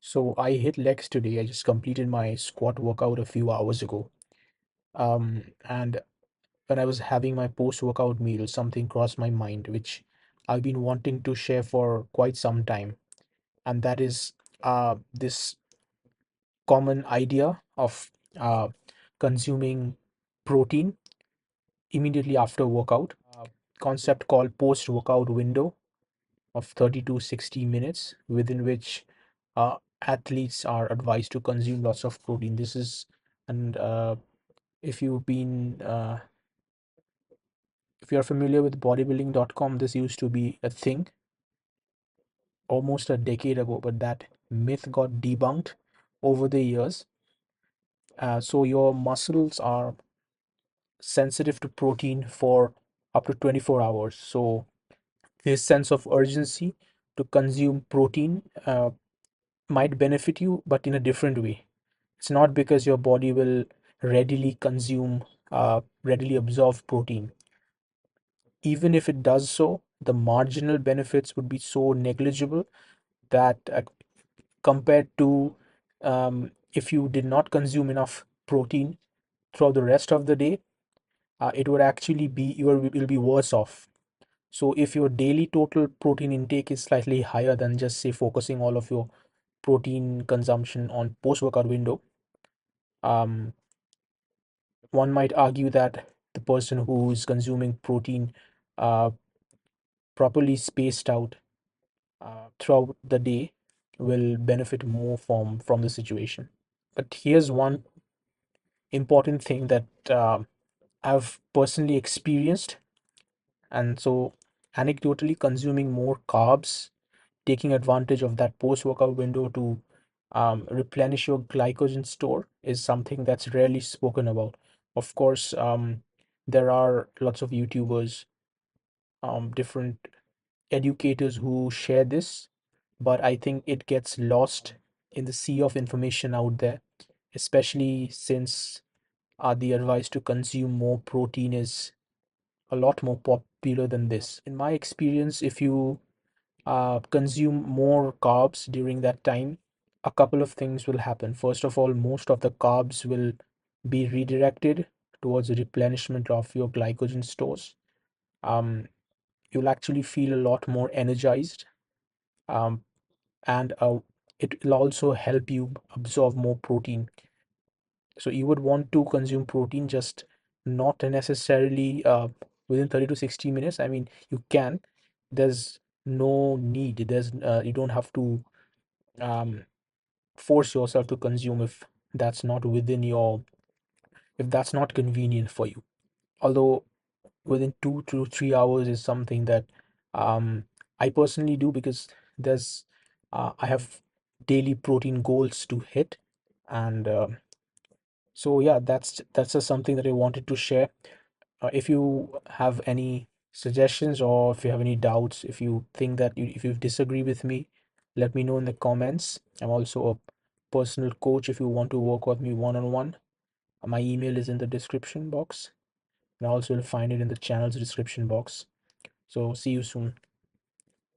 So I hit legs today. I just completed my squat workout a few hours ago. And when I was having my post-workout meal, something crossed my mind, which I've been wanting to share for quite some time. And that is this common idea of consuming protein immediately after workout, concept called post-workout window of 30 to 60 minutes, within which athletes are advised to consume lots of protein. This is, and if you've been, if you're familiar with bodybuilding.com, this used to be a thing almost a decade ago, but that myth got debunked over the years. So your muscles are sensitive to protein for up to 24 hours. So this sense of urgency to consume protein might benefit you, but in a different way. It's not because your body will readily consume, readily absorb protein. Even if it does so, the marginal benefits would be so negligible that compared to if you did not consume enough protein throughout the rest of the day, it would actually be will be worse off. So if your daily total protein intake is slightly higher than just say focusing all of your protein consumption on post-workout window, um, one might argue that the person who is consuming protein uh, properly spaced out throughout the day will benefit more from the situation. But here's one important thing that I've personally experienced, and so anecdotally, consuming more carbs, taking advantage of that post-workout window to replenish your glycogen store is something that's rarely spoken about. Of course, there are lots of YouTubers, different educators who share this, but I think it gets lost in the sea of information out there, especially since the advice to consume more protein is a lot more popular than this. In my experience, if you consume more carbs during that time, a couple of things will happen. First of all, most of the carbs will be redirected towards the replenishment of your glycogen stores. Um, you'll actually feel a lot more energized, um, and it will also help you absorb more protein. So you would want to consume protein, just not necessarily within 30 to 60 minutes. I mean, you can. There's no need. You don't have to um, force yourself to consume that's not within your if that's not convenient for you. Although within 2 to 3 hours is something that um, I personally do because there's I have daily protein goals to hit, and so yeah, that's just something that I wanted to share. If you have any suggestions or if you have any doubts, if you think that if you disagree with me, let me know in the comments. I'm also a personal coach if you want to work with me one on one. My email is in the description box, and also you'll find it in the channel's description box. So see you soon.